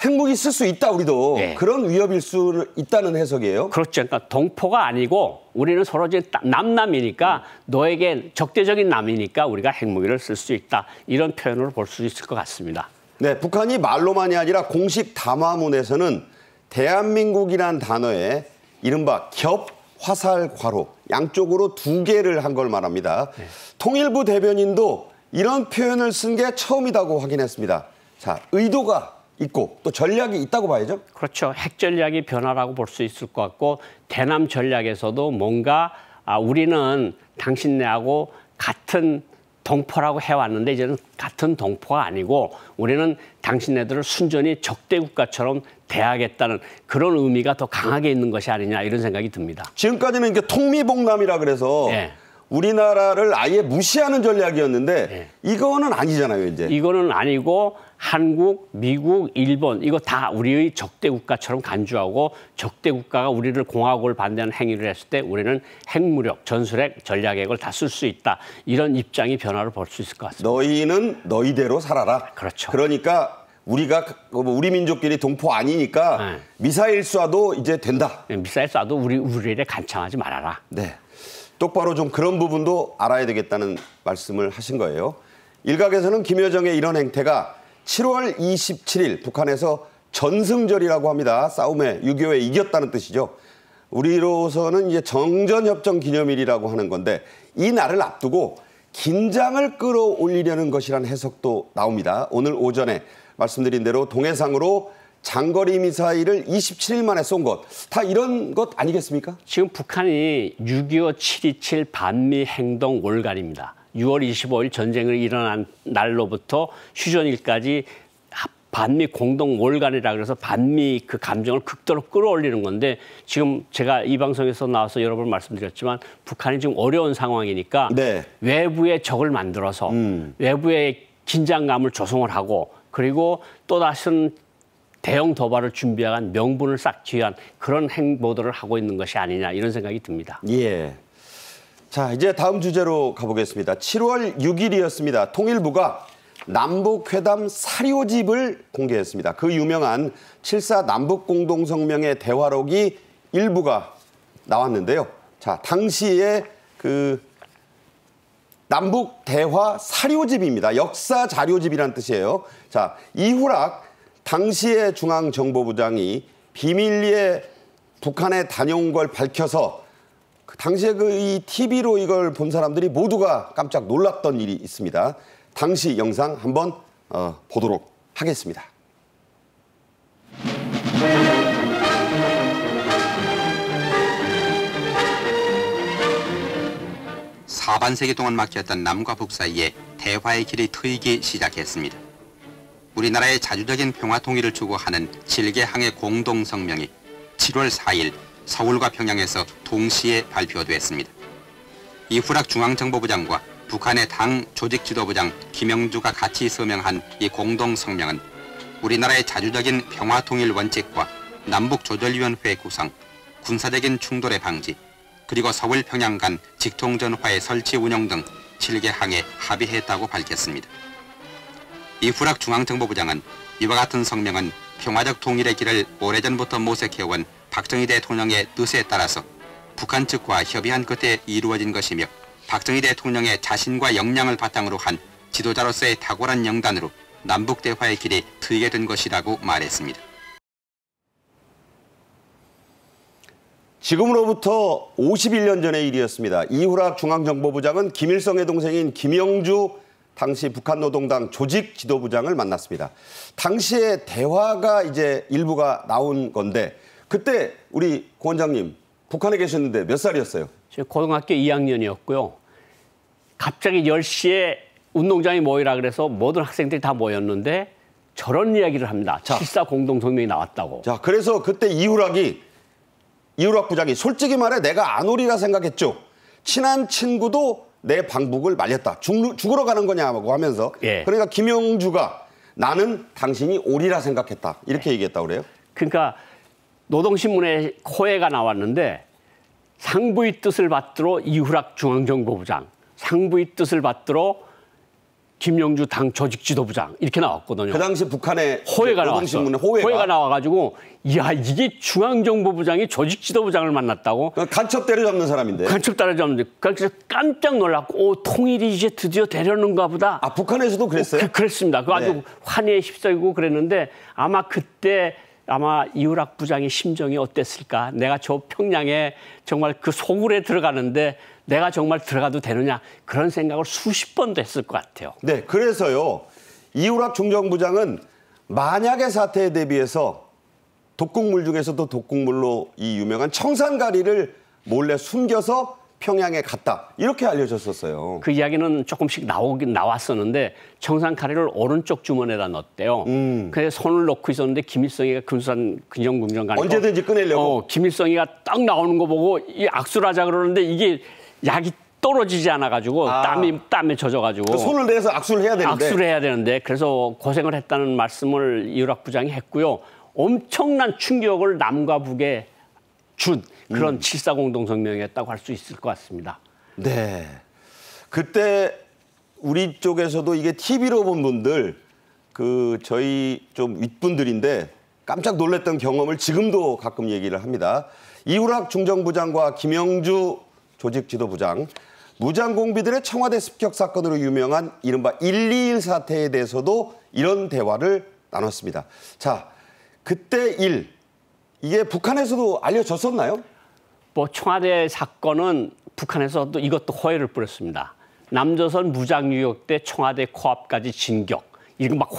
핵무기 쓸 수 있다 우리도. 네. 그런 위협일 수 있다는 해석이에요. 그렇죠. 그러니까 동포가 아니고 우리는 서로 이제 남남이니까 너에게 적대적인 남이니까 우리가 핵무기를 쓸 수 있다. 이런 표현으로 볼 수 있을 것 같습니다. 네, 북한이 말로만이 아니라 공식 담화문에서는 대한민국이란 단어에 이른바 겹, 화살, 괄호 양쪽으로 2개를 한 걸 말합니다. 네. 통일부 대변인도 이런 표현을 쓴 게 처음이라고 확인했습니다. 자, 의도가 있고 또 전략이 있다고 봐야죠. 그렇죠. 핵 전략이 변화라고 볼 수 있을 것 같고 대남 전략에서도 뭔가 우리는 당신네하고 같은 동포라고 해왔는데 이제는 같은 동포가 아니고 우리는 당신네들을 순전히 적대 국가처럼 대하겠다는 그런 의미가 더 강하게 있는 것이 아니냐 이런 생각이 듭니다. 지금까지는 이게 통미봉남이라 그래서 네. 우리나라를 아예 무시하는 전략이었는데 네. 이거는 아니잖아요, 이제. 이거는 아니고 한국, 미국, 일본 이거 다 우리의 적대 국가처럼 간주하고 적대 국가가 우리를 공화국을 반대하는 행위를 했을 때 우리는 핵무력, 전술핵, 전략핵을 다 쓸 수 있다. 이런 입장이 변화를 볼 수 있을 것 같습니다. 너희는 너희대로 살아라. 그렇죠. 그러니까 우리 민족끼리 동포 아니니까 네. 미사일 쏴도 이제 된다. 미사일 쏴도 우리를 간청하지 말아라. 네. 똑바로 좀 그런 부분도 알아야 되겠다는 말씀을 하신 거예요. 일각에서는 김여정의 이런 행태가 7월 27일 북한에서 전승절이라고 합니다. 싸움에 6.25에 이겼다는 뜻이죠. 우리로서는 이제 정전협정 기념일이라고 하는 건데 이 날을 앞두고 긴장을 끌어올리려는 것이라는 해석도 나옵니다. 오늘 오전에 말씀드린 대로 동해상으로 장거리 미사일을 27일 만에 쏜 것, 다 이런 것 아니겠습니까? 지금 북한이 6.25 7.27 반미 행동 월간입니다. 6월 25일 전쟁이 일어난 날로부터 휴전일까지 반미 공동 월간이라 그래서 반미 그 감정을 극도로 끌어올리는 건데 지금 제가 이 방송에서 나와서 여러 번 말씀드렸지만 북한이 지금 어려운 상황이니까 네. 외부의 적을 만들어서 외부의 긴장감을 조성을 하고 그리고 또다시는 대형 도발을 준비한 명분을 쌓기 위한 그런 행보들을 하고 있는 것이 아니냐 이런 생각이 듭니다. 예. 자, 이제 다음 주제로 가보겠습니다. 7월 6일이었습니다. 통일부가 남북회담 사료집을 공개했습니다. 그 유명한 7.4 남북공동성명의 대화록이 일부가 나왔는데요. 자, 당시에 그 남북 대화 사료집입니다. 역사 자료집이라는 뜻이에요. 자, 이후락 당시의 중앙정보부장이 비밀리에 북한에 다녀온 걸 밝혀서 당시에 이 TV로 이걸 본 사람들이 모두가 깜짝 놀랐던 일이 있습니다. 당시 영상 한번 보도록 하겠습니다. 사반세기 동안 막혔던 남과 북 사이에 대화의 길이 트이기 시작했습니다. 우리나라의 자주적인 평화 통일을 추구하는 7개 항의 공동성명이 7월 4일 서울과 평양에서 동시에 발표됐습니다. 이후락 중앙정보부장과 북한의 당 조직지도부장 김영주가 같이 서명한 이 공동성명은 우리나라의 자주적인 평화통일 원칙과 남북조절위원회 구성, 군사적인 충돌의 방지, 그리고 서울 평양 간 직통전화의 설치 운영 등 7개 항에 합의했다고 밝혔습니다. 이후락 중앙정보부장은 이와 같은 성명은 평화적 통일의 길을 오래전부터 모색해온 박정희 대통령의 뜻에 따라서 북한 측과 협의한 끝에 이루어진 것이며 박정희 대통령의 자신과 역량을 바탕으로 한 지도자로서의 탁월한 영단으로 남북 대화의 길이 트이게 된 것이라고 말했습니다. 지금으로부터 51년 전의 일이었습니다. 이후락 중앙정보부장은 김일성의 동생인 김영주 당시 북한노동당 조직지도부장을 만났습니다. 당시에 대화가 이제 일부가 나온 건데 그때 우리 고 원장님 북한에 계셨는데 몇 살이었어요? 제가 고등학교 2학년이었고요. 갑자기 10시에 운동장에 모이라 그래서 모든 학생들이 다 모였는데 저런 이야기를 합니다. 7.4 공동성명이 나왔다고. 자, 그래서 그때 이후락 부장이 솔직히 말해 내가 안 오리라 생각했죠. 친한 친구도 내 방북을 말렸다. 죽으러 가는 거냐고 하면서 예. 그러니까 김영주가 나는 당신이 옳으라 생각했다. 이렇게 얘기했다고 그래요? 그러니까 노동신문에 호해가 나왔는데 상부의 뜻을 받들어 이후락 중앙정보부장, 상부의 뜻을 받들어 김영주 당 조직지도부장 이렇게 나왔거든요. 그 당시 북한의 호해가 노동신문에 나왔어. 호해가 나와가지고 야 이게 중앙정보부장이 조직지도부장을 만났다고? 간첩 때려잡는 사람인데. 간첩 때려잡는데 그래서 깜짝 놀랐고 오, 통일이 이제 드디어 되려는가 보다. 아 북한에서도 그랬어요? 그랬습니다. 그 아주 환희에 휩싸이고 그랬는데 아마 그때 이후락 부장의 심정이 어땠을까? 내가 저 평양에 정말 그 소굴에 들어가는데 내가 정말 들어가도 되느냐 그런 생각을 수십 번도 했을 것 같아요. 네, 그래서요. 이후락 중정부장은 만약의 사태에 대비해서 독극물 중에서도 독극물로 이 유명한 청산가리를 몰래 숨겨서 평양에 갔다. 이렇게 알려졌었어요. 그 이야기는 조금씩 나왔었는데 청산가리를 오른쪽 주머니에다 넣었대요. 그래서 손을 넣고 있었는데 김일성이가 근정궁정 가니까 언제든지 꺼내려고. 김일성이가 딱 나오는 거 보고 이 악수를 하자 그러는데 이게 약이 떨어지지 않아가지고 땀에 젖어가지고 손을 내서 악수를 해야 되는데 그래서 고생을 했다는 말씀을 이후락 부장이 했고요. 엄청난 충격을 남과 북에 준 그런 7.4 공동성명이었다고 할 수 있을 것 같습니다. 네, 그때 우리 쪽에서도 이게 TV로 본 분들 저희 좀 윗분들인데 깜짝 놀랐던 경험을 지금도 가끔 얘기를 합니다. 이후락 중정부장과 김영주 조직지도부장, 무장공비들의 청와대 습격 사건으로 유명한 이른바 121 사태에 대해서도 이런 대화를 나눴습니다. 자, 그때 이게 북한에서도 알려졌었나요? 청와대 사건은 북한에서도 이것도 호해를 뿌렸습니다. 남조선 무장유격 때 청와대 코앞까지 진격. 이거 막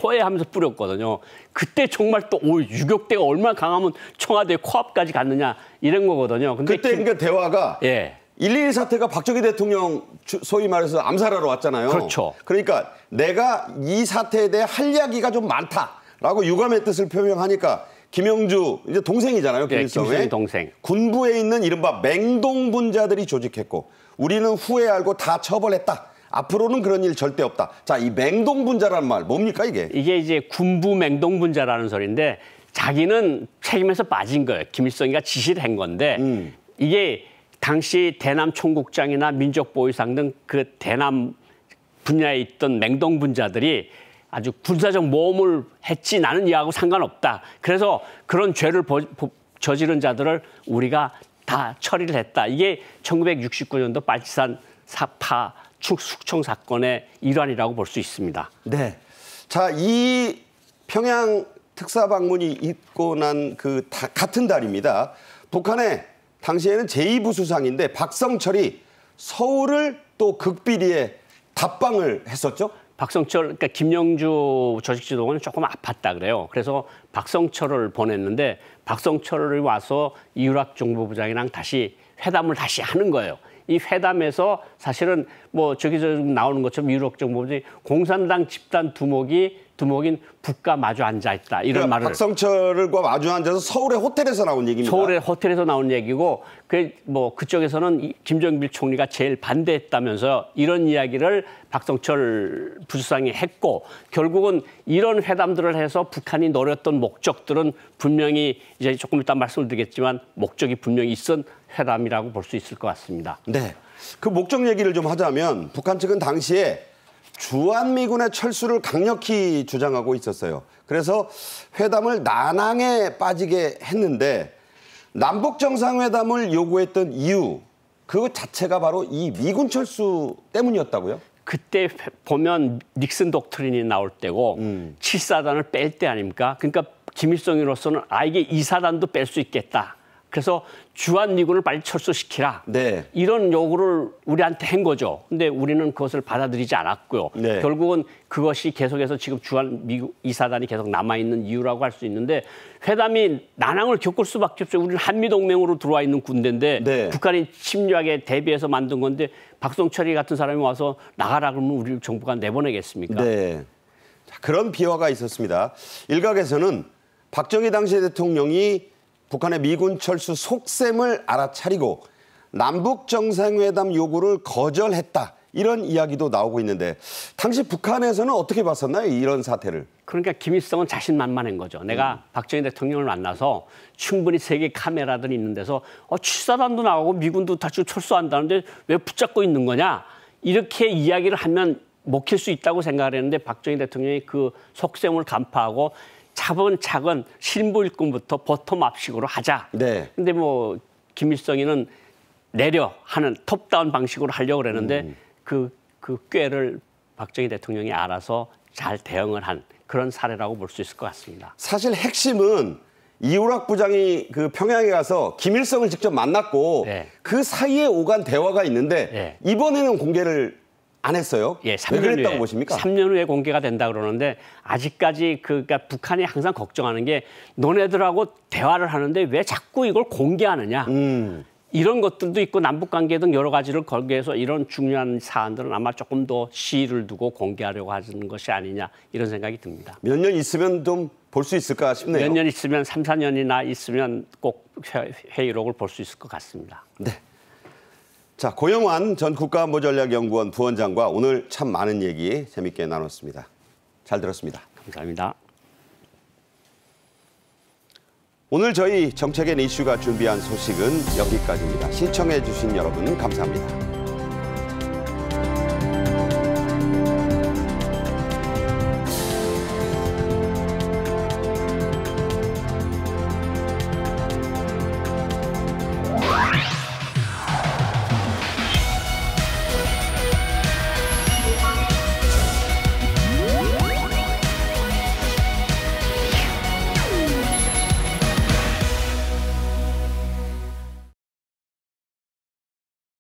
호해하면서 뿌렸거든요. 그때 정말 또 유격대가 얼마나 강하면 청와대 코앞까지 갔느냐 이런 거거든요. 근데 그때 그러니까 대화가 121 사태가 박정희 대통령 소위 말해서 암살하러 왔잖아요. 그렇죠. 그러니까 내가 이 사태에 대해 할 이야기가 좀 많다라고 유감의 뜻을 표명하니까 김영주 이제 동생이잖아요. 김일성의 동생. 군부에 있는 이른바 맹동분자들이 조직했고 우리는 후에 알고 다 처벌했다. 앞으로는 그런 일 절대 없다. 자, 이 맹동분자라는 말 뭡니까 이게? 이게 이제 군부 맹동분자라는 소리인데 자기는 책임에서 빠진 거예요. 김일성이가 지시를 한 건데 이게 당시 대남 총국장이나 민족보위상 등 그 대남 분야에 있던 맹동분자들이 아주 군사적 모험을 했지 나는 이하고 상관없다. 그래서 그런 죄를 저지른 자들을 우리가 다 처리를 했다. 이게 1969년도 빨치산 사파 숙청 사건의 일환이라고 볼 수 있습니다. 네. 자, 이 평양 특사 방문이 있고 난 같은 달입니다. 북한의 당시에는 제2부수상인데 박성철이 서울을 또 극비리에 답방을 했었죠. 그러니까 김영주 조직지도부는 조금 아팠다 그래요. 그래서 박성철을 보냈는데 박성철이 와서 이후락 정보부장이랑 다시 회담을 다시 하는 거예요. 이 회담에서 사실은 저기서 나오는 것처럼 이후락 정보부장이 공산당 집단 두목인 북과 마주 앉아있다. 이런 말을. 박성철과 마주 앉아서 서울의 호텔에서 나온 얘기입니다. 서울의 호텔에서 나온 얘기고 그쪽에서는 김정일 총리가 제일 반대했다면서 이런 이야기를 박성철 부수상이 했고 결국은 이런 회담들을 해서 북한이 노렸던 목적들은 분명히 이제 조금 이따 말씀을 드리겠지만 목적이 분명히 있은 회담이라고 볼 수 있을 것 같습니다. 네. 그 목적 얘기를 좀 하자면 북한 측은 당시에 주한미군의 철수를 강력히 주장하고 있었어요. 그래서 회담을 난항에 빠지게 했는데 남북정상회담을 요구했던 이유 그 자체가 바로 이 미군 철수 때문이었다고요? 그때 보면 닉슨 독트린이 나올 때고 7사단을 뺄 때 아닙니까? 그러니까 김일성으로서는 이게 2사단도 뺄 수 있겠다. 그래서 주한미군을 빨리 철수시키라. 네. 이런 요구를 우리한테 한 거죠. 근데 우리는 그것을 받아들이지 않았고요. 네. 결국은 그것이 계속해서 지금 주한미군 2사단이 계속 남아있는 이유라고 할 수 있는데 회담이 난항을 겪을 수밖에 없어요. 우리는 한미동맹으로 들어와 있는 군대인데 네. 북한이 침략에 대비해서 만든 건데 박성철이 같은 사람이 와서 나가라 그러면 우리 정부가 내보내겠습니까? 네. 자, 그런 비화가 있었습니다. 일각에서는 박정희 당시 대통령이 북한의 미군 철수 속셈을 알아차리고 남북 정상회담 요구를 거절했다. 이런 이야기도 나오고 있는데 당시 북한에서는 어떻게 봤었나요? 이런 사태를. 그러니까 김일성은 자신만만한 거죠. 내가 박정희 대통령을 만나서 충분히 세계 카메라들이 있는 데서 취사단도 나가고 미군도 다 지금 철수한다는데 왜 붙잡고 있는 거냐. 이렇게 이야기를 하면 먹힐 수 있다고 생각을 했는데 박정희 대통령이 그 속셈을 간파하고 차근차근 신부 일꾼부터 버텀업식으로 하자. 네. 근데 뭐 김일성이는 내려 하는 톱다운 방식으로 하려고 그랬는데 그 꾀를 박정희 대통령이 알아서 잘 대응을 한 그런 사례라고 볼 수 있을 것 같습니다. 사실 핵심은 이우락 부장이 그 평양에 가서 김일성을 직접 만났고 네. 그 사이에 오간 대화가 있는데 네. 이번에는 공개를 안 했어요. 예, 왜 3년 그랬다고 후에, 보십니까? 3년 후에 공개가 된다 그러는데 아직까지 그러니까 북한이 항상 걱정하는 게 너네들하고 대화를 하는데 왜 자꾸 이걸 공개하느냐. 이런 것들도 있고 남북관계 등 여러 가지를 걸게해서 이런 중요한 사안들은 아마 조금 더 시일을 두고 공개하려고 하는 것이 아니냐 이런 생각이 듭니다. 몇 년 있으면 좀 볼 수 있을까 싶네요. 몇 년 있으면 3, 4년이나 있으면 꼭 회의록을 볼 수 있을 것 같습니다. 네. 자, 고영환 전 국가안보전략연구원 부원장과 오늘 참 많은 얘기 재밌게 나눴습니다. 잘 들었습니다. 감사합니다. 오늘 저희 정책엔 이슈가 준비한 소식은 여기까지입니다. 시청해 주신 여러분 감사합니다.